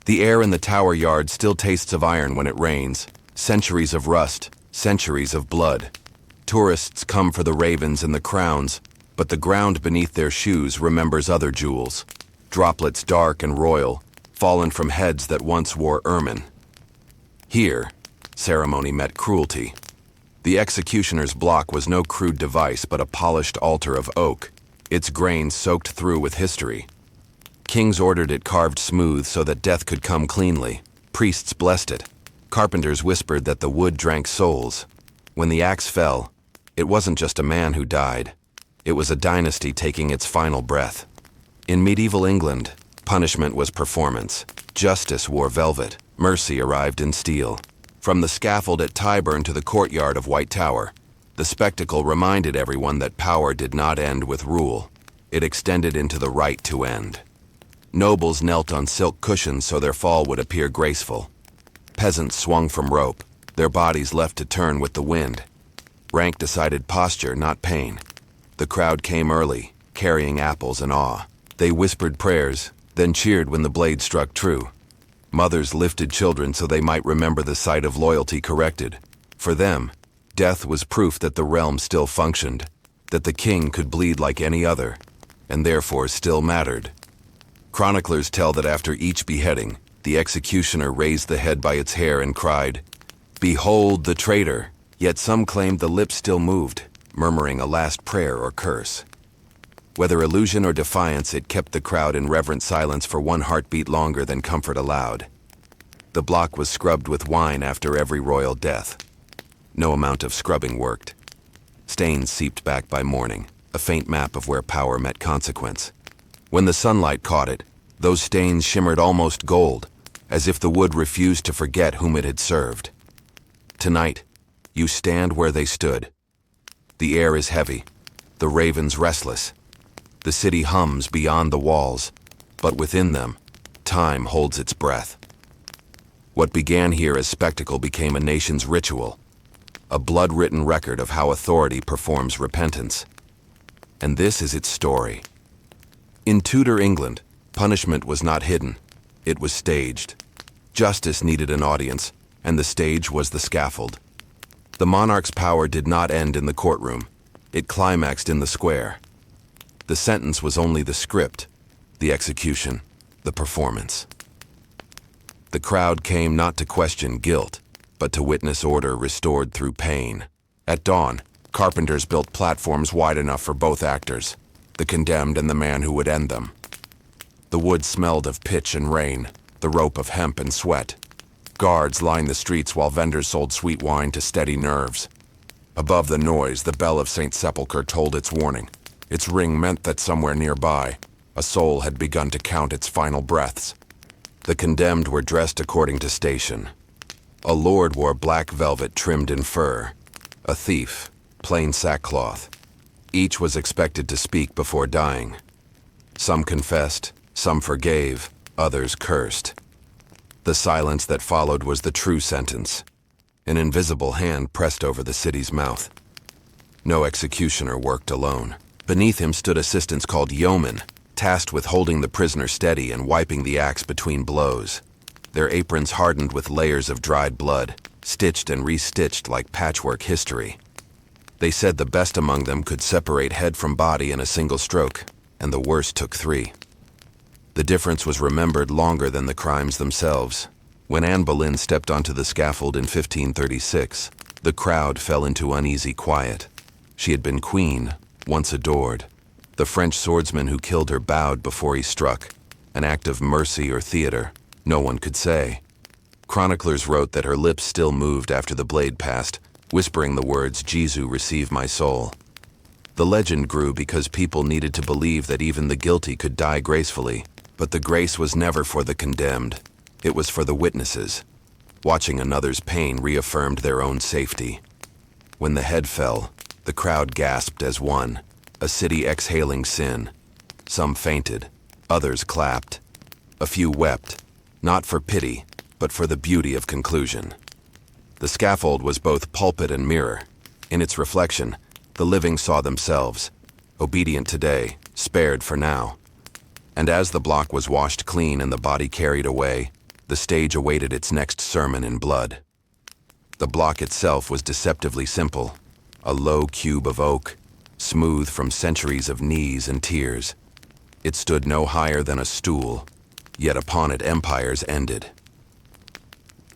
The air in the tower yard still tastes of iron when it rains, centuries of rust, centuries of blood. Tourists come for the ravens and the crowns, but the ground beneath their shoes remembers other jewels, droplets dark and royal, fallen from heads that once wore ermine. Here, ceremony met cruelty. The executioner's block was no crude device but a polished altar of oak, its grains soaked through with history. Kings ordered it carved smooth so that death could come cleanly. Priests blessed it. Carpenters whispered that the wood drank souls. When the axe fell, it wasn't just a man who died. It was a dynasty taking its final breath. In medieval England, punishment was performance. Justice wore velvet. Mercy arrived in steel. From the scaffold at Tyburn to the courtyard of White Tower, the spectacle reminded everyone that power did not end with rule. It extended into the right to end. Nobles knelt on silk cushions so their fall would appear graceful. Peasants swung from rope, their bodies left to turn with the wind. Rank decided posture, not pain. The crowd came early, carrying apples and awe. They whispered prayers, then cheered when the blade struck true. Mothers lifted children so they might remember the sight of loyalty corrected. For them, death was proof that the realm still functioned, that the king could bleed like any other, and therefore still mattered. Chroniclers tell that after each beheading, the executioner raised the head by its hair and cried, "Behold the traitor!" Yet some claimed the lips still moved, murmuring a last prayer or curse. Whether illusion or defiance, it kept the crowd in reverent silence for one heartbeat longer than comfort allowed. The block was scrubbed with wine after every royal death. No amount of scrubbing worked. Stains seeped back by morning, a faint map of where power met consequence. When the sunlight caught it, those stains shimmered almost gold, as if the wood refused to forget whom it had served. Tonight, you stand where they stood. The air is heavy, the ravens restless. The city hums beyond the walls, but within them, time holds its breath. What began here as spectacle became a nation's ritual, a blood-written record of how authority performs repentance. And this is its story. In Tudor England, punishment was not hidden, it was staged. Justice needed an audience, and the stage was the scaffold. The monarch's power did not end in the courtroom, it climaxed in the square. The sentence was only the script, the execution, the performance. The crowd came not to question guilt, but to witness order restored through pain. At dawn, carpenters built platforms wide enough for both actors, the condemned and the man who would end them. The wood smelled of pitch and rain, the rope of hemp and sweat. Guards lined the streets while vendors sold sweet wine to steady nerves. Above the noise, the bell of St. Sepulchre told its warning. Its ring meant that somewhere nearby, a soul had begun to count its final breaths. The condemned were dressed according to station. A lord wore black velvet trimmed in fur. A thief, plain sackcloth. Each was expected to speak before dying. Some confessed, some forgave, others cursed. The silence that followed was the true sentence. An invisible hand pressed over the city's mouth. No executioner worked alone. Beneath him stood assistants called yeomen, tasked with holding the prisoner steady and wiping the axe between blows. Their aprons hardened with layers of dried blood, stitched and restitched like patchwork history. They said the best among them could separate head from body in a single stroke, and the worst took 3. The difference was remembered longer than the crimes themselves. When Anne Boleyn stepped onto the scaffold in 1536, the crowd fell into uneasy quiet. She had been queen, once adored. The French swordsman who killed her bowed before he struck, an act of mercy or theater, no one could say. Chroniclers wrote that her lips still moved after the blade passed, whispering the words, "Jesus, receive my soul." The legend grew because people needed to believe that even the guilty could die gracefully, but the grace was never for the condemned. It was for the witnesses. Watching another's pain reaffirmed their own safety. When the head fell, the crowd gasped as one, a city exhaling sin. Some fainted, others clapped. A few wept, not for pity, but for the beauty of conclusion. The scaffold was both pulpit and mirror. In its reflection, the living saw themselves, obedient today, spared for now. And as the block was washed clean and the body carried away, The stage awaited its next sermon in blood. The block itself was deceptively simple, a low cube of oak, smooth from centuries of knees and tears. It stood no higher than a stool, yet upon it empires ended.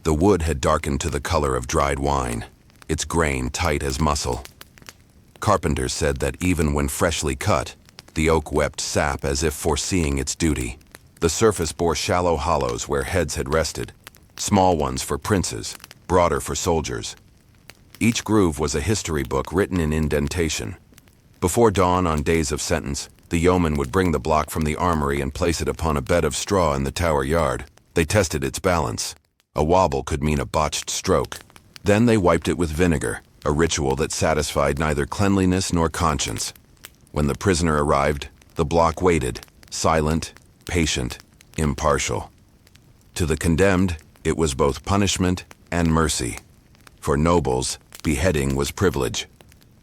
The wood had darkened to the color of dried wine, its grain tight as muscle. Carpenters said that even when freshly cut, the oak wept sap as if foreseeing its duty. The surface bore shallow hollows where heads had rested, small ones for princes, broader for soldiers. Each groove was a history book written in indentation. Before dawn on days of sentence, the yeoman would bring the block from the armory and place it upon a bed of straw in the tower yard. They tested its balance. A wobble could mean a botched stroke. Then they wiped it with vinegar, a ritual that satisfied neither cleanliness nor conscience. When the prisoner arrived, the block waited, silent, patient, impartial. To the condemned, it was both punishment and mercy. For nobles, beheading was privilege,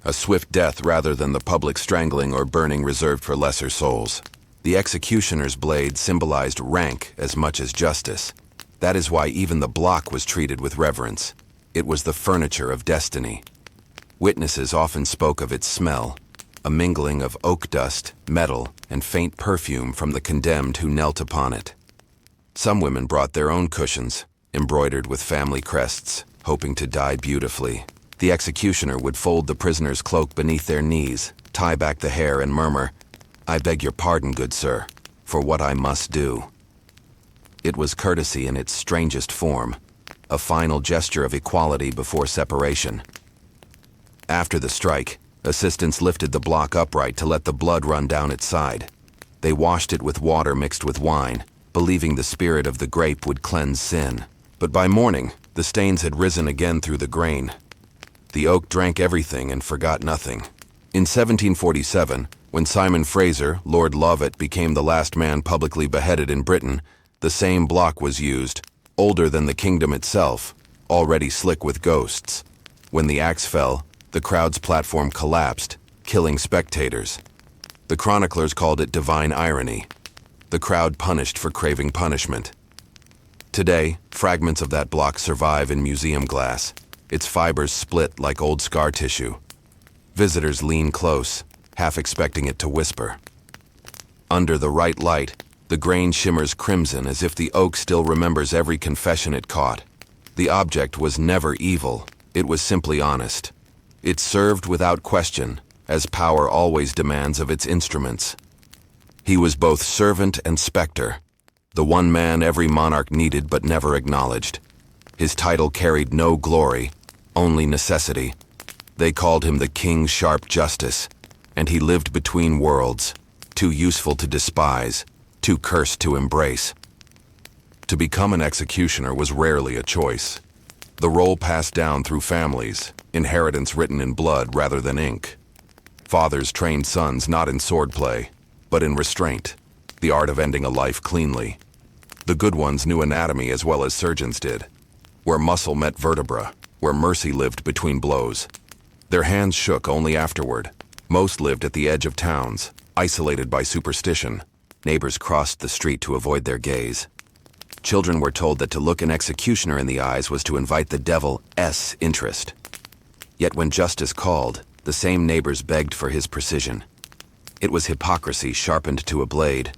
a swift death rather than the public strangling or burning reserved for lesser souls. The executioner's blade symbolized rank as much as justice. That is why even the block was treated with reverence. It was the furniture of destiny. Witnesses often spoke of its smell, a mingling of oak dust, metal, and faint perfume from the condemned who knelt upon it. Some women brought their own cushions, embroidered with family crests, hoping to die beautifully. The executioner would fold the prisoner's cloak beneath their knees, tie back the hair, and murmur, "I beg your pardon, good sir, for what I must do." It was courtesy in its strangest form, a final gesture of equality before separation. After the strike, assistants lifted the block upright to let the blood run down its side. They washed it with water mixed with wine, believing the spirit of the grape would cleanse sin. But by morning, the stains had risen again through the grain. The oak drank everything and forgot nothing. In 1747, when Simon Fraser, Lord Lovat, became the last man publicly beheaded in Britain, the same block was used, older than the kingdom itself, already slick with ghosts. When the axe fell, the crowd's platform collapsed, killing spectators. The chroniclers called it divine irony. The crowd punished for craving punishment. Today, fragments of that block survive in museum glass, its fibers split like old scar tissue. Visitors lean close, half expecting it to whisper. Under the right light, the grain shimmers crimson as if the oak still remembers every confession it caught. The object was never evil, it was simply honest. It served without question, as power always demands of its instruments. He was both servant and specter, the one man every monarch needed but never acknowledged. His title carried no glory, only necessity. They called him the King's Sharp Justice, and he lived between worlds, too useful to despise, too cursed to embrace. To become an executioner was rarely a choice. The role passed down through families, inheritance written in blood rather than ink. Fathers trained sons not in swordplay, but in restraint, the art of ending a life cleanly. The good ones knew anatomy as well as surgeons did, where muscle met vertebra, where mercy lived between blows. Their hands shook only afterward. Most lived at the edge of towns, isolated by superstition. Neighbors crossed the street to avoid their gaze. Children were told that to look an executioner in the eyes was to invite the devil's interest. Yet when justice called, the same neighbors begged for his precision. It was hypocrisy sharpened to a blade.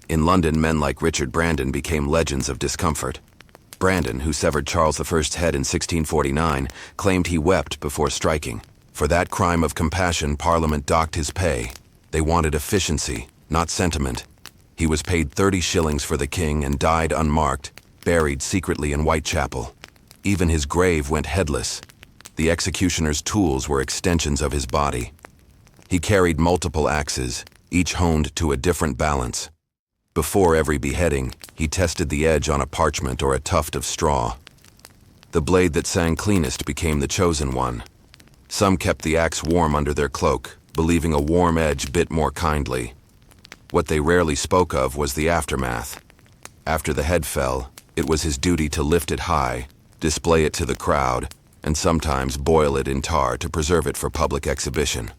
In London, men like Richard Brandon became legends of discomfort. Brandon, who severed Charles I's head in 1649, claimed he wept before striking. For that crime of compassion, Parliament docked his pay. They wanted efficiency, not sentiment. He was paid 30 shillings for the king and died unmarked, buried secretly in Whitechapel. Even his grave went headless. The executioner's tools were extensions of his body. He carried multiple axes, each honed to a different balance. Before every beheading, he tested the edge on a parchment or a tuft of straw. The blade that sang cleanest became the chosen one. Some kept the axe warm under their cloak, believing a warm edge bit more kindly. What they rarely spoke of was the aftermath. After the head fell, it was his duty to lift it high, display it to the crowd, and sometimes boil it in tar to preserve it for public exhibition.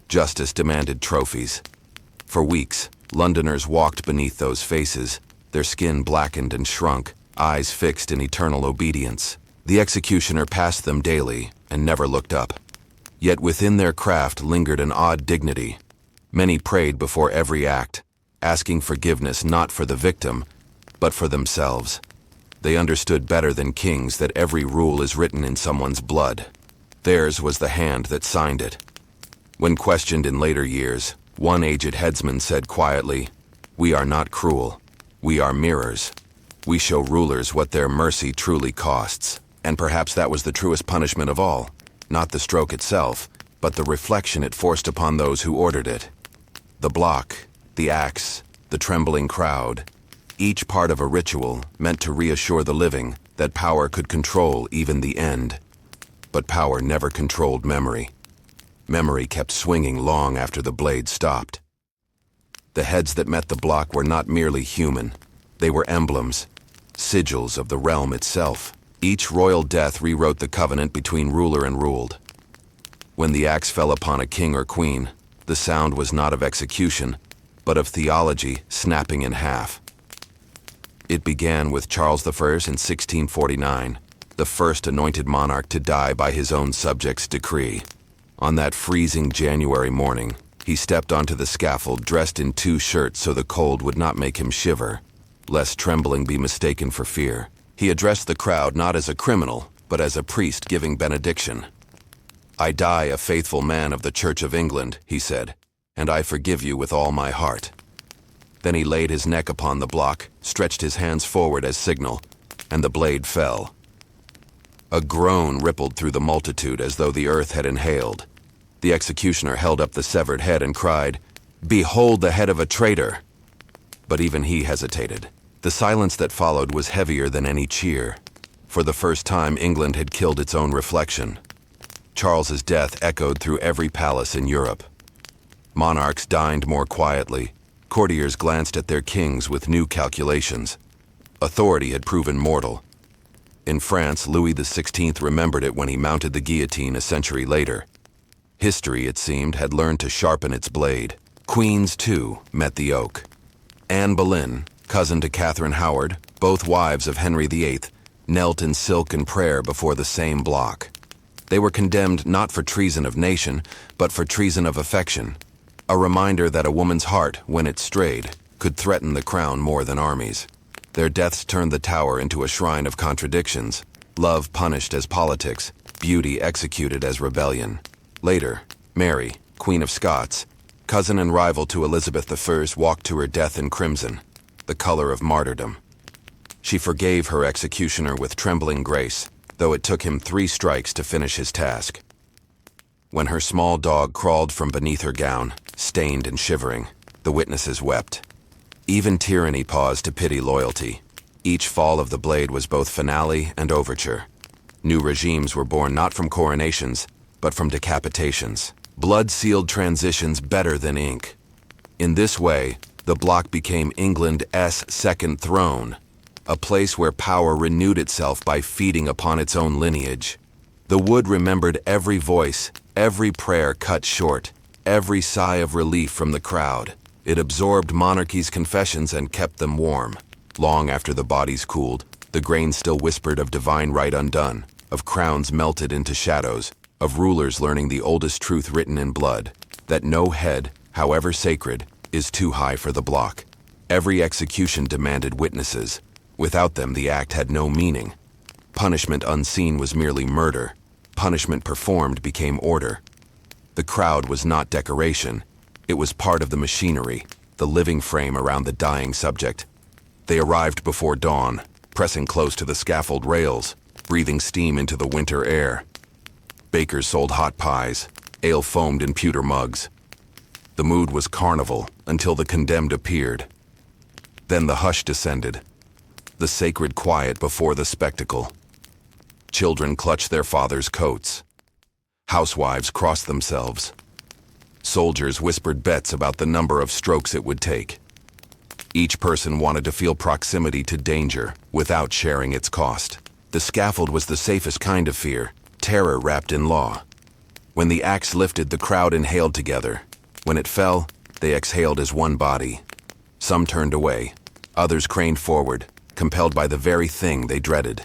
Justice demanded trophies. For weeks, Londoners walked beneath those faces, their skin blackened and shrunk, eyes fixed in eternal obedience. The executioner passed them daily and never looked up. Yet within their craft lingered an odd dignity. Many prayed before every act, asking forgiveness not for the victim, but for themselves. They understood better than kings that every rule is written in someone's blood. Theirs was the hand that signed it. When questioned in later years, one aged headsman said quietly, "We are not cruel. We are mirrors. We show rulers what their mercy truly costs." And perhaps that was the truest punishment of all, not the stroke itself, but the reflection it forced upon those who ordered it. The block, the axe, the trembling crowd, each part of a ritual meant to reassure the living that power could control even the end. But power never controlled memory. Memory kept swinging long after the blade stopped. The heads that met the block were not merely human. They were emblems, sigils of the realm itself. Each royal death rewrote the covenant between ruler and ruled. When the axe fell upon a king or queen, the sound was not of execution, but of theology snapping in half. It began with Charles I in 1649, the first anointed monarch to die by his own subjects' decree. On that freezing January morning, he stepped onto the scaffold dressed in 2 shirts so the cold would not make him shiver, lest trembling be mistaken for fear. He addressed the crowd not as a criminal, but as a priest giving benediction. "I die a faithful man of the Church of England," he said, "and I forgive you with all my heart." Then he laid his neck upon the block, stretched his hands forward as signal, and the blade fell. A groan rippled through the multitude as though the earth had inhaled. The executioner held up the severed head and cried, "Behold the head of a traitor!" But even he hesitated. The silence that followed was heavier than any cheer. For the first time, England had killed its own reflection. Charles's death echoed through every palace in Europe. Monarchs dined more quietly. Courtiers glanced at their kings with new calculations. Authority had proven mortal. In France, Louis XVI remembered it when he mounted the guillotine a century later. History, it seemed, had learned to sharpen its blade. Queens, too, met the oak. Anne Boleyn, cousin to Catherine Howard, both wives of Henry VIII, knelt in silk and prayer before the same block. They were condemned not for treason of nation, but for treason of affection, a reminder that a woman's heart, when it strayed, could threaten the crown more than armies. Their deaths turned the Tower into a shrine of contradictions, love punished as politics, beauty executed as rebellion. Later, Mary, Queen of Scots, cousin and rival to Elizabeth I, walked to her death in crimson, the color of martyrdom. She forgave her executioner with trembling grace, though it took him 3 strikes to finish his task. When her small dog crawled from beneath her gown, stained and shivering, the witnesses wept. Even tyranny paused to pity loyalty. Each fall of the blade was both finale and overture. New regimes were born not from coronations, but from decapitations. Blood-sealed transitions better than ink. In this way, the block became England's second throne, a place where power renewed itself by feeding upon its own lineage. The wood remembered every voice, every prayer cut short, every sigh of relief from the crowd. It absorbed monarchy's confessions and kept them warm. Long after the bodies cooled, the grain still whispered of divine right undone, of crowns melted into shadows, of rulers learning the oldest truth written in blood, that no head, however sacred, is too high for the block. Every execution demanded witnesses. Without them, the act had no meaning. Punishment unseen was merely murder. Punishment performed became order. The crowd was not decoration. It was part of the machinery, the living frame around the dying subject. They arrived before dawn, pressing close to the scaffold rails, breathing steam into the winter air. Bakers sold hot pies, ale foamed in pewter mugs. The mood was carnival until the condemned appeared. Then the hush descended, the sacred quiet before the spectacle. Children clutched their fathers' coats. Housewives crossed themselves. Soldiers whispered bets about the number of strokes it would take. Each person wanted to feel proximity to danger without sharing its cost. The scaffold was the safest kind of fear, terror wrapped in law. When the axe lifted, the crowd inhaled together. When it fell, they exhaled as one body. Some turned away. Others craned forward, compelled by the very thing they dreaded.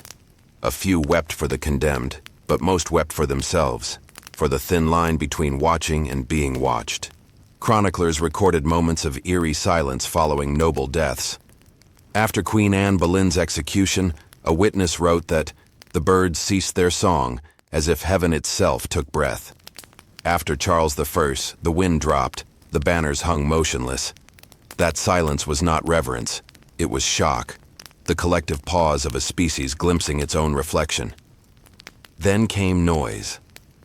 A few wept for the condemned, but most wept for themselves, for the thin line between watching and being watched. Chroniclers recorded moments of eerie silence following noble deaths. After Queen Anne Boleyn's execution, a witness wrote that the birds ceased their song as if heaven itself took breath. After Charles I, the wind dropped, the banners hung motionless. That silence was not reverence, it was shock, the collective pause of a species glimpsing its own reflection. Then came noise,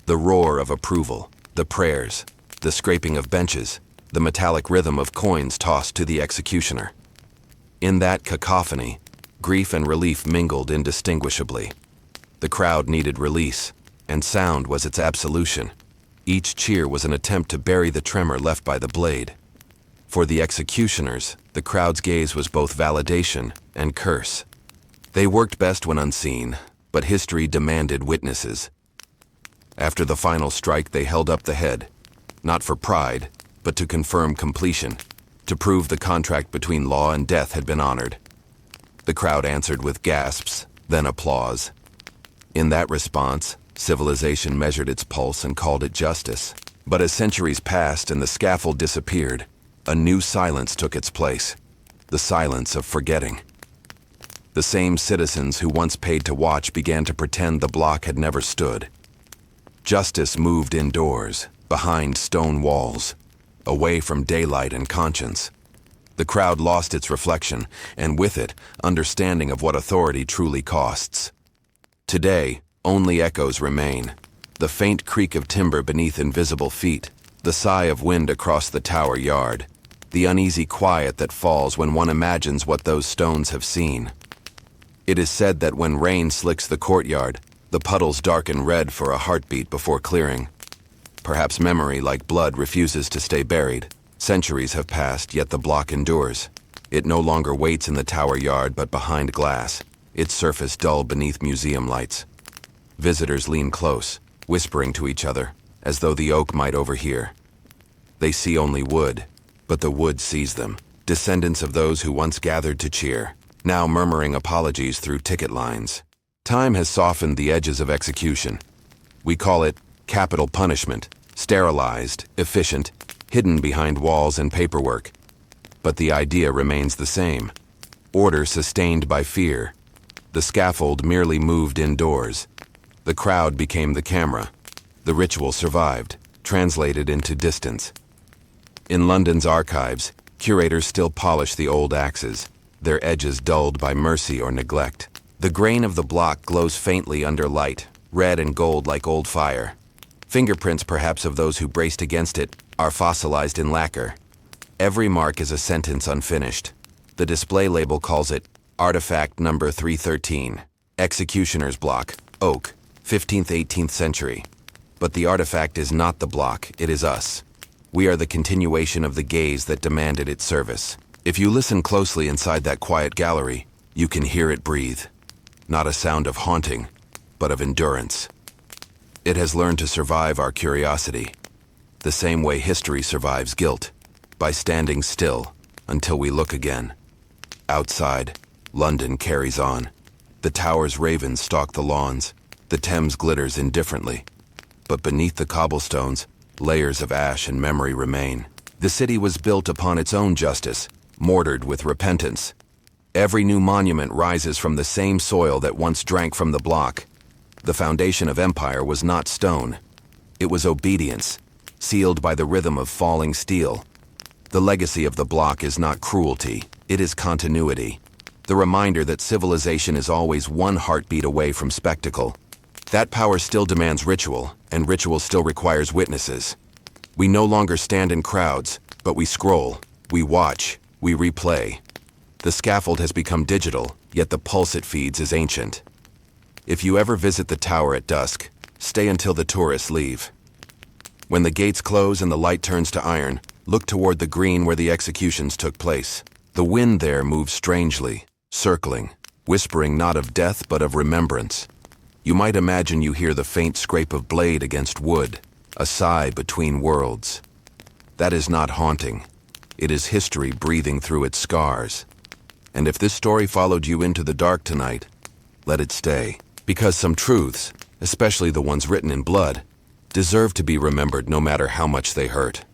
the roar of approval, the prayers, the scraping of benches, the metallic rhythm of coins tossed to the executioner. In that cacophony, grief and relief mingled indistinguishably. The crowd needed release, and sound was its absolution. Each cheer was an attempt to bury the tremor left by the blade. For the executioners, the crowd's gaze was both validation and curse. They worked best when unseen, but history demanded witnesses. After the final strike, they held up the head, not for pride, but to confirm completion, to prove the contract between law and death had been honored. The crowd answered with gasps, then applause. In that response, civilization measured its pulse and called it justice. But as centuries passed and the scaffold disappeared, a new silence took its place, the silence of forgetting. The same citizens who once paid to watch began to pretend the block had never stood. Justice moved indoors, behind stone walls, away from daylight and conscience. The crowd lost its reflection, and with it, understanding of what authority truly costs. Today, only echoes remain. The faint creak of timber beneath invisible feet, the sigh of wind across the tower yard, the uneasy quiet that falls when one imagines what those stones have seen. It is said that when rain slicks the courtyard, the puddles darken red for a heartbeat before clearing. Perhaps memory, like blood, refuses to stay buried. Centuries have passed, yet the block endures. It no longer waits in the tower yard, but behind glass, its surface dull beneath museum lights. Visitors lean close, whispering to each other, as though the oak might overhear. They see only wood, but the wood sees them, descendants of those who once gathered to cheer, now murmuring apologies through ticket lines. Time has softened the edges of execution. We call it capital punishment, sterilized, efficient, hidden behind walls and paperwork. But the idea remains the same. Order sustained by fear. The scaffold merely moved indoors. The crowd became the camera. The ritual survived, translated into distance. In London's archives, curators still polish the old axes, their edges dulled by mercy or neglect. The grain of the block glows faintly under light, red and gold like old fire. Fingerprints, perhaps of those who braced against it, are fossilized in lacquer. Every mark is a sentence unfinished. The display label calls it Artifact Number 313, Executioner's Block, Oak, 15th-18th century. But the artifact is not the block, it is us. We are the continuation of the gaze that demanded its service. If you listen closely inside that quiet gallery, you can hear it breathe. Not a sound of haunting, but of endurance. It has learned to survive our curiosity, the same way history survives guilt, by standing still until we look again. Outside, London carries on. The tower's ravens stalk the lawns, the Thames glitters indifferently. But beneath the cobblestones, layers of ash and memory remain. The city was built upon its own justice, mortared with repentance. Every new monument rises from the same soil that once drank from the block. The foundation of empire was not stone. It was obedience, sealed by the rhythm of falling steel. The legacy of the block is not cruelty, it is continuity. The reminder that civilization is always one heartbeat away from spectacle. That power still demands ritual, and ritual still requires witnesses. We no longer stand in crowds, but we scroll, we watch, we replay. The scaffold has become digital, yet the pulse it feeds is ancient. If you ever visit the tower at dusk, stay until the tourists leave. When the gates close and the light turns to iron, look toward the green where the executions took place. The wind there moves strangely, circling, whispering not of death but of remembrance. You might imagine you hear the faint scrape of blade against wood, a sigh between worlds. That is not haunting. It is history breathing through its scars. And if this story followed you into the dark tonight, let it stay. Because some truths, especially the ones written in blood, deserve to be remembered no matter how much they hurt.